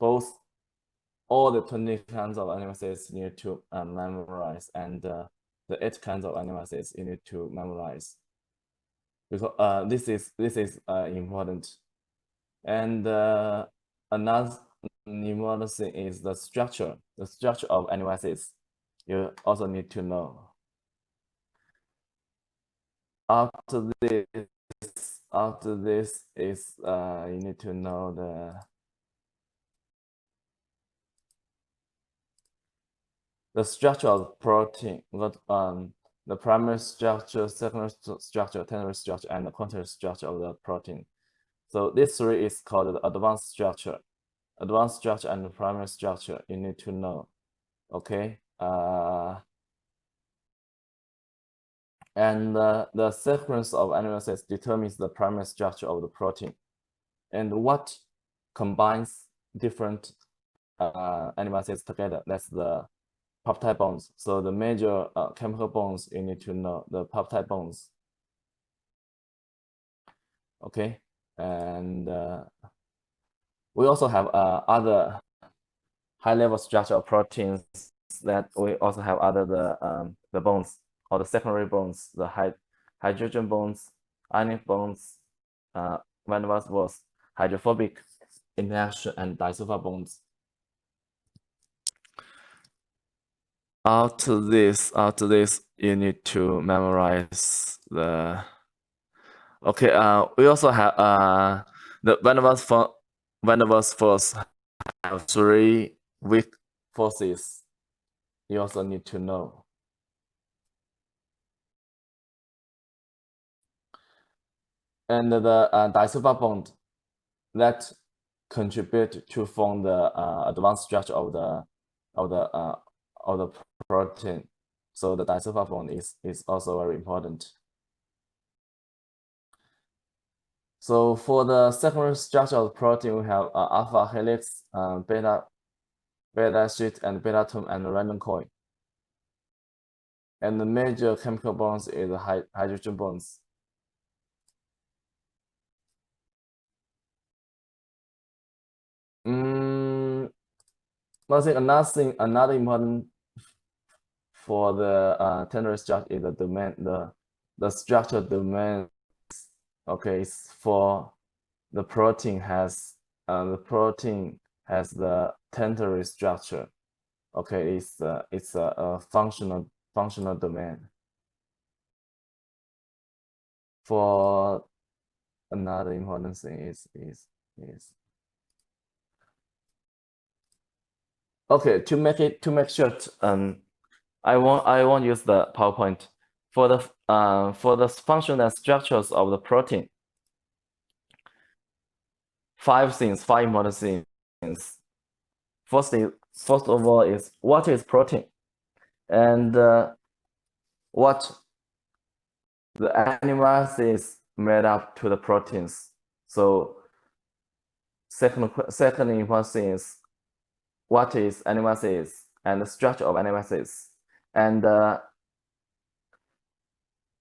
all the 20 kinds of amino acids you need to memorize, and the 8 kinds of amino acids you need to memorize, because this is important. And another important thing is the structure of amino acids. You also need to know. After this is you need to know the structure of protein, the primary structure, secondary structure, tertiary structure, and the quaternary structure of the protein. So this 3 is called the advanced structure. Advanced structure and the primary structure you need to know. Okay. And the sequence of amino acids determines the primary structure of the protein, and what combines different amino acids together. That's the peptide bonds. So the major chemical bonds you need to know, the peptide bonds. Okay, and we also have other high-level structure of proteins that we also have other the bonds, or the secondary bonds, the hydrogen bonds, ionic bonds, van der Waals bonds, hydrophobic interaction, and disulfide bonds. After this, you need to memorize the. Okay, we also have the van der Waals force have 3 weak forces. You also need to know. And the disulfide bond that contribute to form the advanced structure of the protein. So the disulfide bond is also very important. So for the secondary structure of the protein, we have alpha helix, beta sheet, and beta atom, and random coil. And the major chemical bonds is the hydrogen bonds. Another important for the tertiary structure is the domain, the structure domain. Okay, it's for the protein has the tertiary structure. Okay, it's a functional domain. For another important thing is okay, to make short, I won't use the PowerPoint. For the functional structures of the protein, 5 important things. First of all is what is protein, and what the animals is made up to the proteins. So second important thing is what is amino acids and the structure of amino acids, and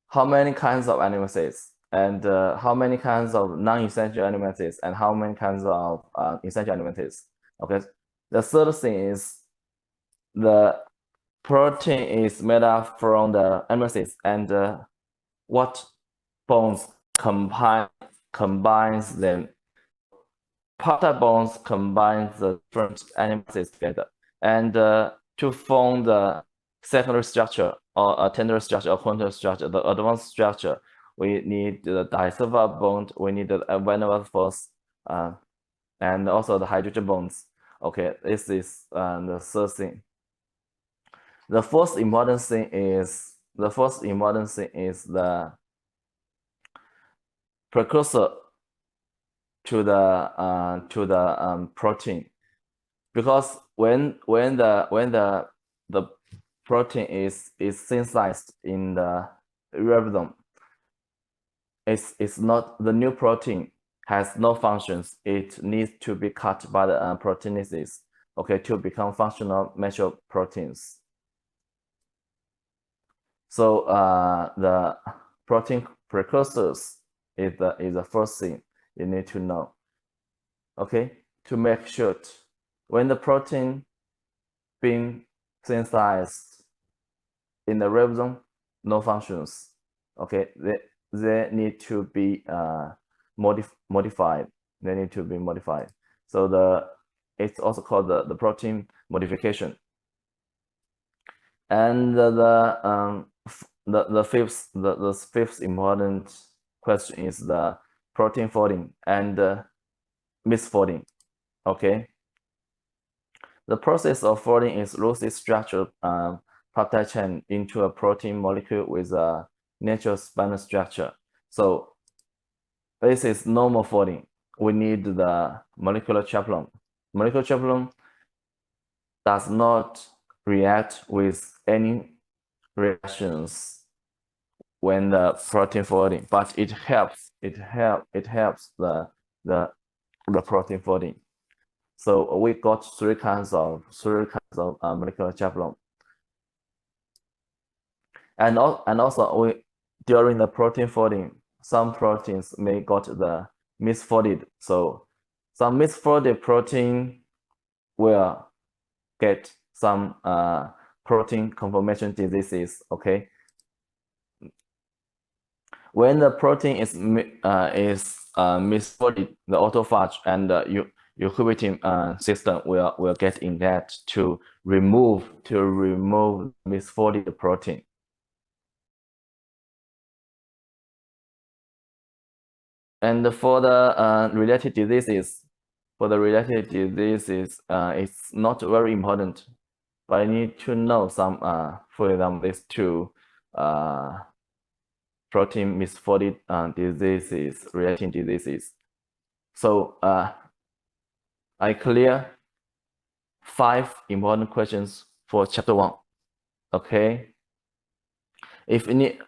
how many kinds of amino acids, and how many kinds of non-essential amino acids, and how many kinds of essential amino acids. Okay. The third thing is the protein is made up from the amino acids, and what bonds combines them. Peptide bonds combine the different amino acids together, and to form the secondary structure, or a tertiary structure, or quaternary structure, the advanced structure, we need the disulfide bond, we need the van der Waals force, and also the hydrogen bonds. Okay, this is the third thing. The first important thing is the precursor to the protein, because when the protein is synthesized in the ribosome, it's not, the new protein has no functions. It needs to be cut by the proteinases, okay, to become functional mature proteins. So the protein precursors is the first thing you need to know. Okay, to make short, when the protein being synthesized in the ribosome, no functions. Okay, they need to be modified. They need to be modified. So it's also called the protein modification. And the fifth important question is the protein folding and misfolding. Okay, the process of folding is loosely structured peptide chain into a protein molecule with a natural spinal structure. So this is normal folding. We need the molecular chaperone. Molecular chaperone does not react with any reactions when the protein folding, but it helps the protein folding. So we got three kinds of molecular chaperone. And also during the protein folding, some proteins may got the misfolded. So some misfolded protein will get some protein conformation diseases. Okay, when the protein is misfolded, the autophagy and ubiquitin system will get engaged to remove misfolded protein. And for the related diseases, it's not very important, but I need to know some, for example, these two protein misfolded diseases, related diseases. So I clear 5 important questions for chapter 1. Okay. If you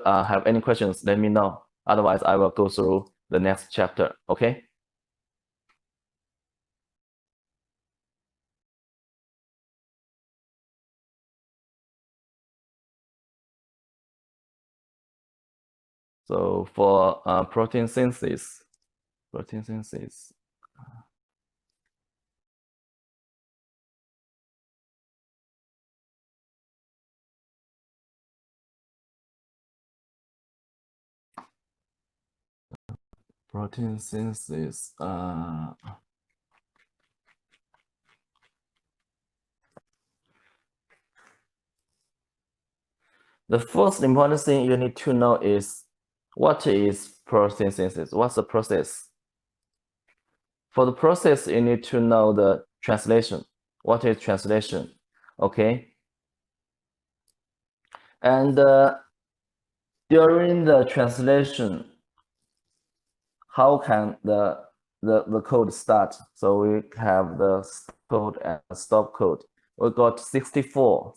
have any questions, let me know. Otherwise, I will go through the next chapter. Okay. So for protein synthesis, the first important thing you need to know is what is protein synthesis? What's the process? For the process, you need to know the translation. What is translation? Okay. And during the translation, how can the code start? So we have the code and stop code. We got 64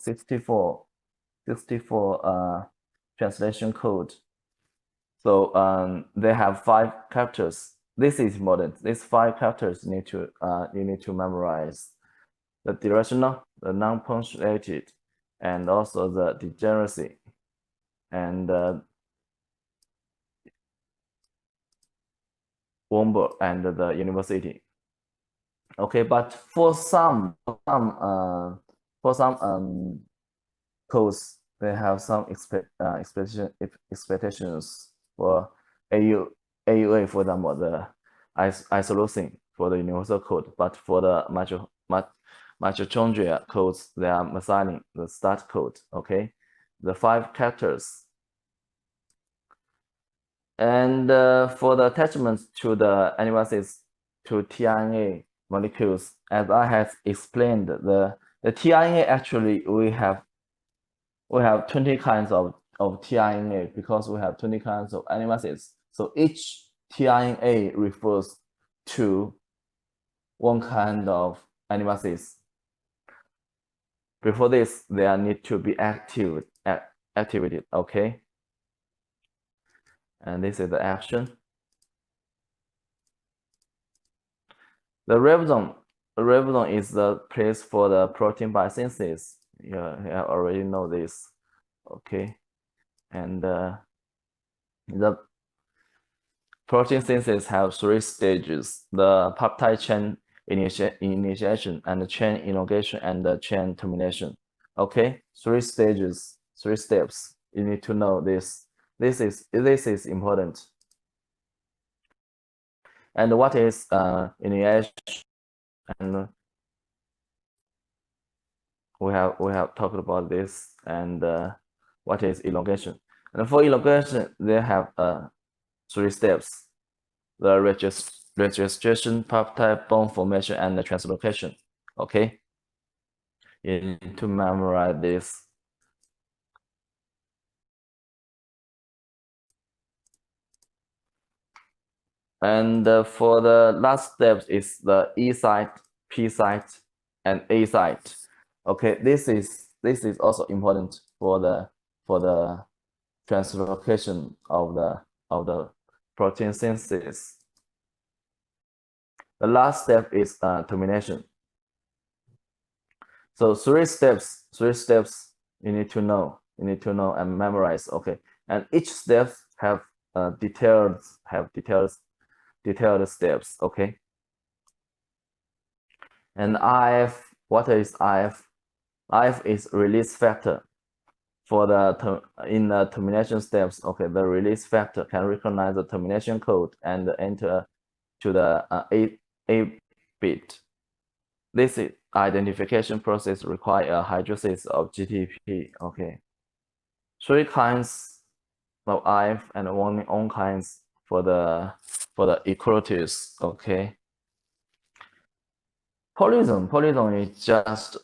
translation code. So they have 5 characters. This is important. These 5 characters you need to memorize: the directional, the non-punctuated, and also the degeneracy, and Womber and the university. Okay, but for some codes, they have some expectations for AUA, for example, the isoleucine for the universal code. But for the mitochondria codes, they are methionine, the start code. Okay, the 5 characters. And for the attachments to the amino acids to tRNA molecules, as I have explained, the tRNA, actually we have 20 kinds of tRNA because we have 20 kinds of amino acids. So each tRNA refers to one kind of amino acids. Before this, they need to be activated. Okay. And this is the action. The ribosome is the place for the protein biosynthesis. You already know this. Okay. And the protein synthesis have 3 stages. The peptide chain initiation and chain elongation and chain termination. Okay, 3 stages, 3 steps. You need to know this. This is important. And what is initiation? And we have talked about this. And what is elongation? And for elongation, they have 3 steps: the registration, peptide bond formation, and the translocation. Okay, you need to memorize this. And for the last steps is the E site, P site, and A site. Okay, this is also important for the translocation of the protein synthesis. The last step is termination. So 3 steps you need to know and memorize. Okay, and each step have detailed steps. Okay, and IF, what is IF? IF is release factor. For the in the termination steps, okay, the release factor can recognize the termination code and enter to the A bit. This identification process requires a hydrolysis of GTP. Okay, 3 kinds of IF and only own kinds for the equalities. Okay, polyson is just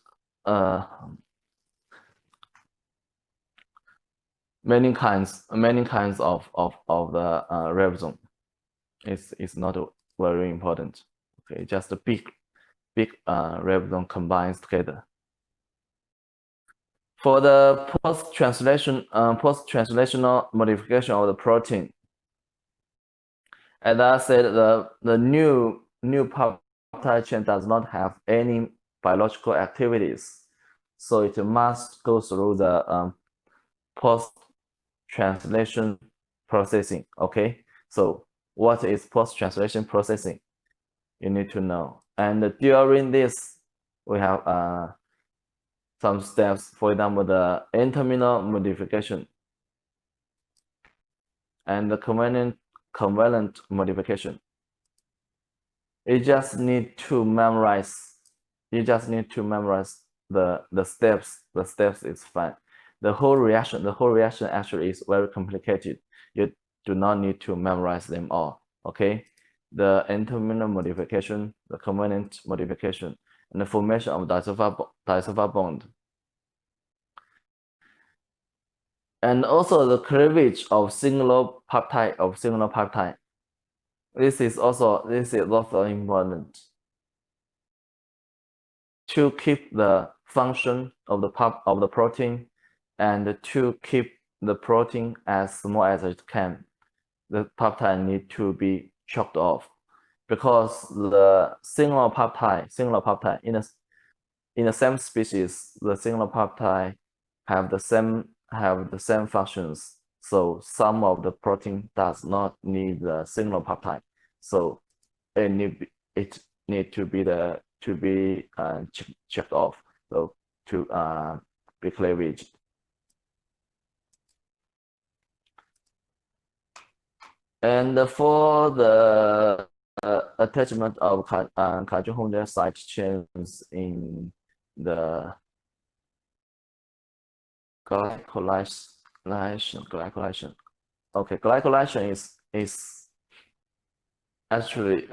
many kinds of the ribosome. It's not very important. Okay, just a big ribosome combines together. For the post-translational modification of the protein, as I said, the new peptide chain does not have any biological activities, so it must go through the post-translation processing. Okay, so what is post-translation processing? You need to know. And during this, we have some steps. For example, the N-terminal modification and the covalent modification. You just need to memorize. The steps. The steps is fine. The whole reaction actually is very complicated. You do not need to memorize them all. Okay, the N-terminal modification, the covalent modification, and the formation of disulfide bond, and also the cleavage of singular peptide. This is also important to keep the function of the protein and to keep the protein as small as it can. The peptide need to be chopped off, because the singular peptide in the same species, the singular peptide have the same functions. So some of the protein does not need the singular peptide, so it need to be checked off, so to be cleavaged. And for the attachment of carbon side chains in the glycylation. Okay, glycylation is actually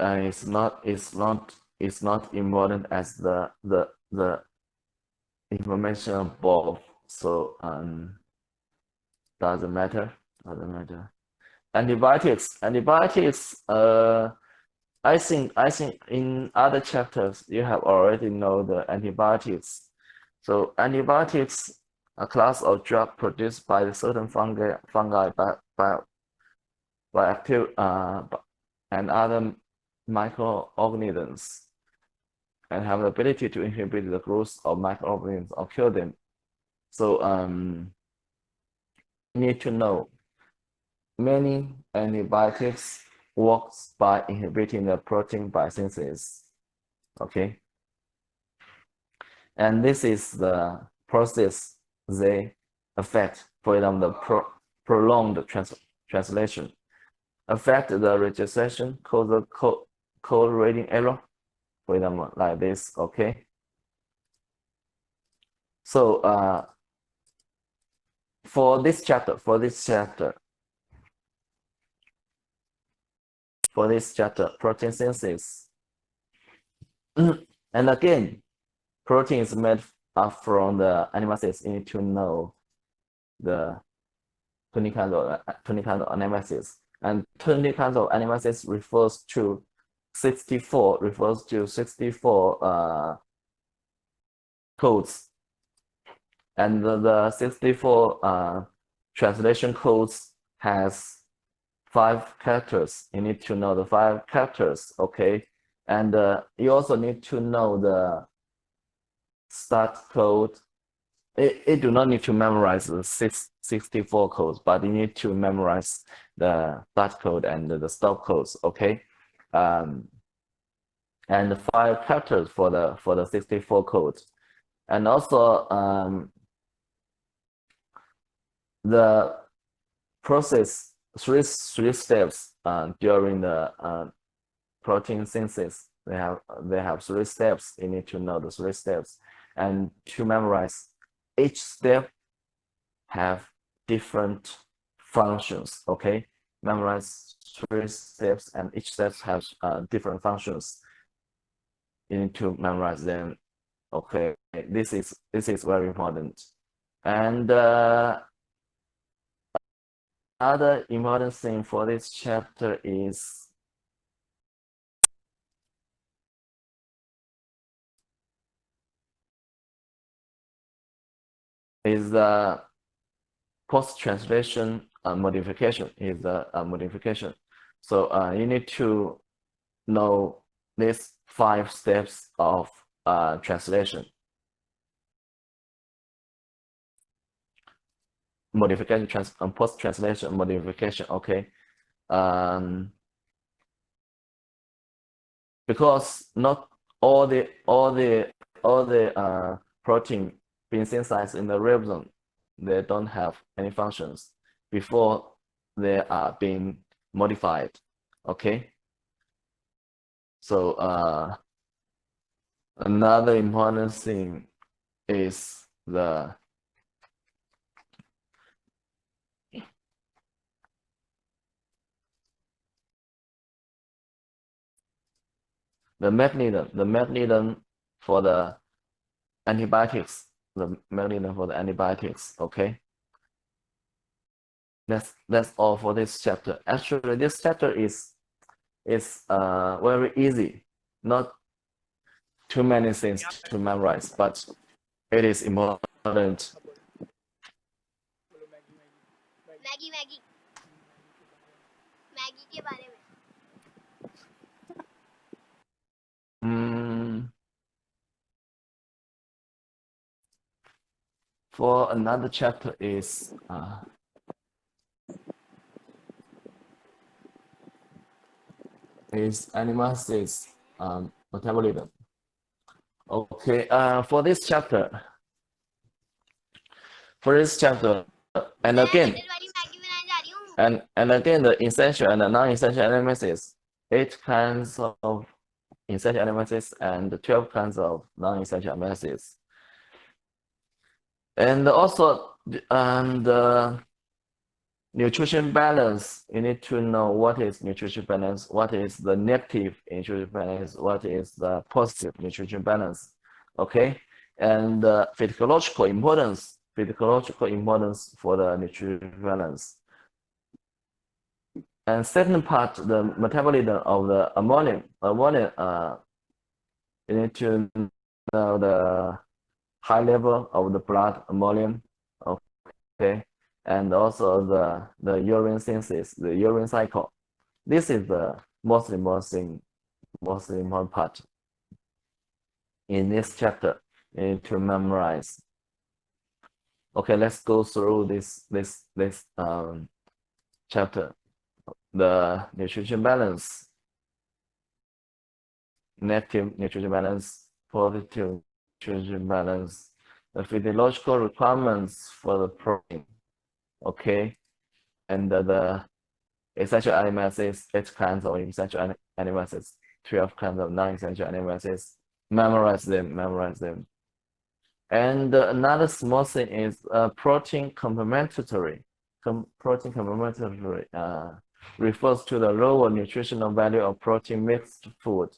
it's not important as the information above. So doesn't matter. Antibiotics. I think in other chapters you have already know the antibiotics. So antibiotics, a class of drug produced by the certain fungi by active and other microorganisms, and have the ability to inhibit the growth of microorganisms or kill them. So you need to know many antibiotics works by inhibiting the protein biosynthesis. Okay. And this is the process they affect. For example, the prolonged translation affect the registration, cause the code reading error. For example, like this. Okay. So for this chapter, protein synthesis, and again, protein is made up from the animal cells. You need to know the 20 kinds of animal cells, and 20 kinds of animal cells refers to 64 codes, and the 64 translation codes has 5 characters. You need to know the 5 characters, okay? And you also need to know the start code. It do not need to memorize the 64 codes, but you need to memorize the start code and the stop codes, okay? And 5 characters for the 64 codes. And also the process, three steps during the protein synthesis. They have 3 steps. You need to know the 3 steps, and to memorize each step have different functions. Okay, memorize 3 steps, and each step has different functions. You need to memorize them. Okay, this is very important. And other important thing for this chapter is the post-translation modification. Is a modification. So you need to know these 5 steps of translation. Modification, post-translation modification. Okay, because not all the protein being synthesized in the ribosome, they don't have any functions before they are being modified. Okay, so another important thing is the mechanism for the antibiotics. Okay, that's all for this chapter. Actually, this chapter is very easy, not too many things to memorize, but it is important. Maggi के बारे में for another chapter is animal cells metabolism. Okay, for this chapter, and again, the essential and the non-essential animal cells, 8 kinds of essential animal cells and 12 kinds of non-essential animal cells. And also the nutrition balance. You need to know what is nutrition balance, what is the negative nutrition balance, what is the positive nutrition balance. Okay, and physiological importance for the nutrition balance. And second part, the metabolism of the ammonia. You need to know the high level of the blood ammonium. Okay, and also the urine synthesis, the urine cycle. This is the most important part in this chapter. You need to memorize. Okay, let's go through this chapter. The nutrition balance. negative nutrition balance, positive nutrition balance, the physiological requirements for the protein, okay, and the essential amino acids, 8 kinds of essential amino acids, 12 kinds of non-essential amino acids. Memorize them. And another small thing is protein complementary. Protein complementary refers to the lower nutritional value of protein mixed food.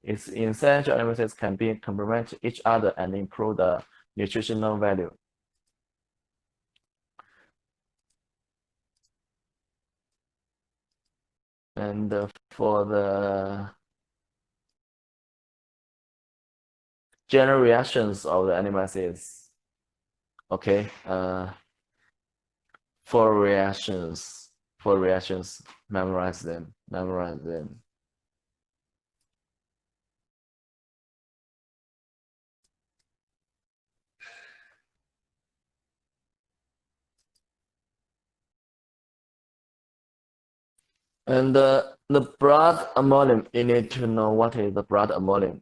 Its essential amino acids can be complement each other and improve the nutritional value. And for the general reactions of the amino acids, okay, 4 reactions, memorize them. And the blood ammonium, you need to know what is the blood ammonium.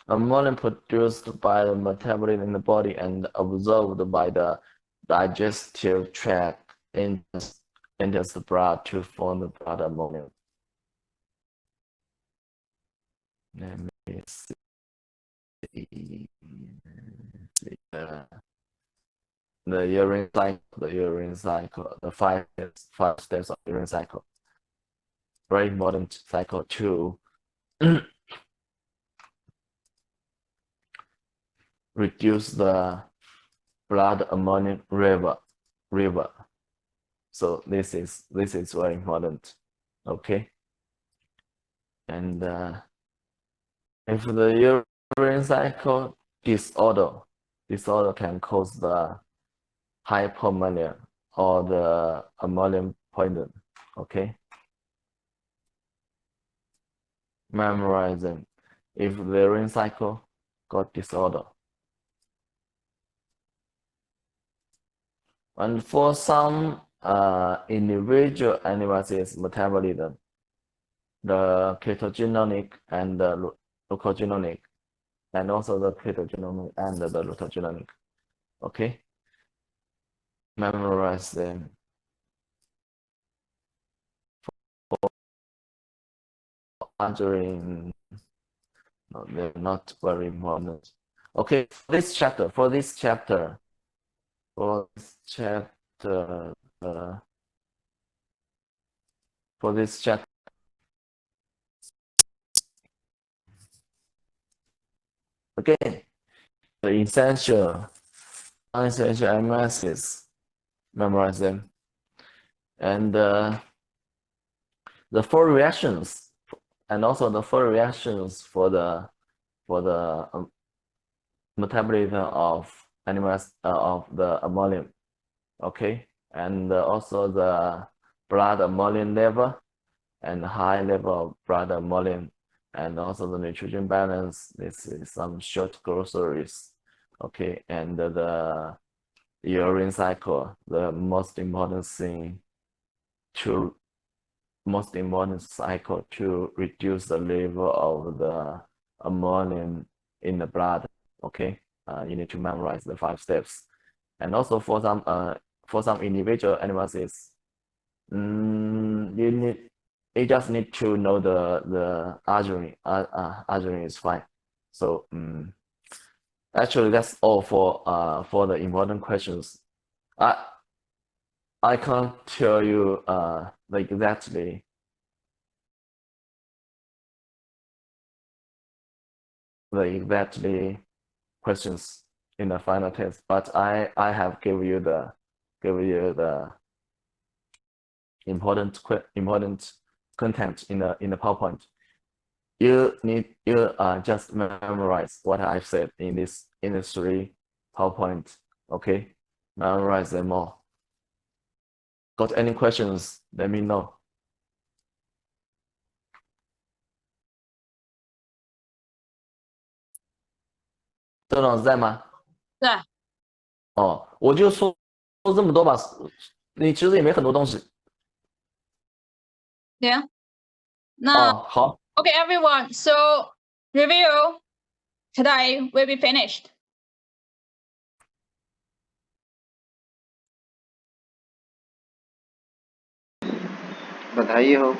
Ammonium produced by the metabolism in the body and absorbed by the digestive tract enters the blood to form the blood ammonium. Let me see. The urine cycle, the 5 steps of urine cycle. Very important cycle to reduce the blood ammonium river. So this is very important, okay? And if the urine cycle disorder can cause the hypomania or the ammonium poison, okay? Memorize them. If the urine cycle got disorder. And for some individual amino acids metabolism, the ketogenic and the glucogenic, and also the ketogenic and the glucogenic, okay? Memorize them. For answering, no, they're not very important. Okay, for this chapter, again, the essential, non-essential amino acids, memorize them. And the 4 reactions, and also the 4 reactions for the metabolism of animals of the ammonium, okay, and also the blood ammonium level and high level of blood ammonium, and also the nutrition balance. This is some short glossaries, okay, and the urine cycle, the most important cycle to reduce the level of the ammonium in the blood, okay. You need to memorize the 5 steps. And also for some individual amino acids, you just need to know the arginine. Arginine is fine. So actually that's all for the important questions. I can't tell you exactly questions in the final test, but I have give you the important content in the PowerPoint. You just memorize what I've said in this 3 PowerPoint, okay? Memorize them all. Got any questions? Let me know. 周老师在吗？在。哦，我就说这么多吧，你其实也没很多东西。行，那好。Okay, everyone. So Review today will be finished. बधाई हो।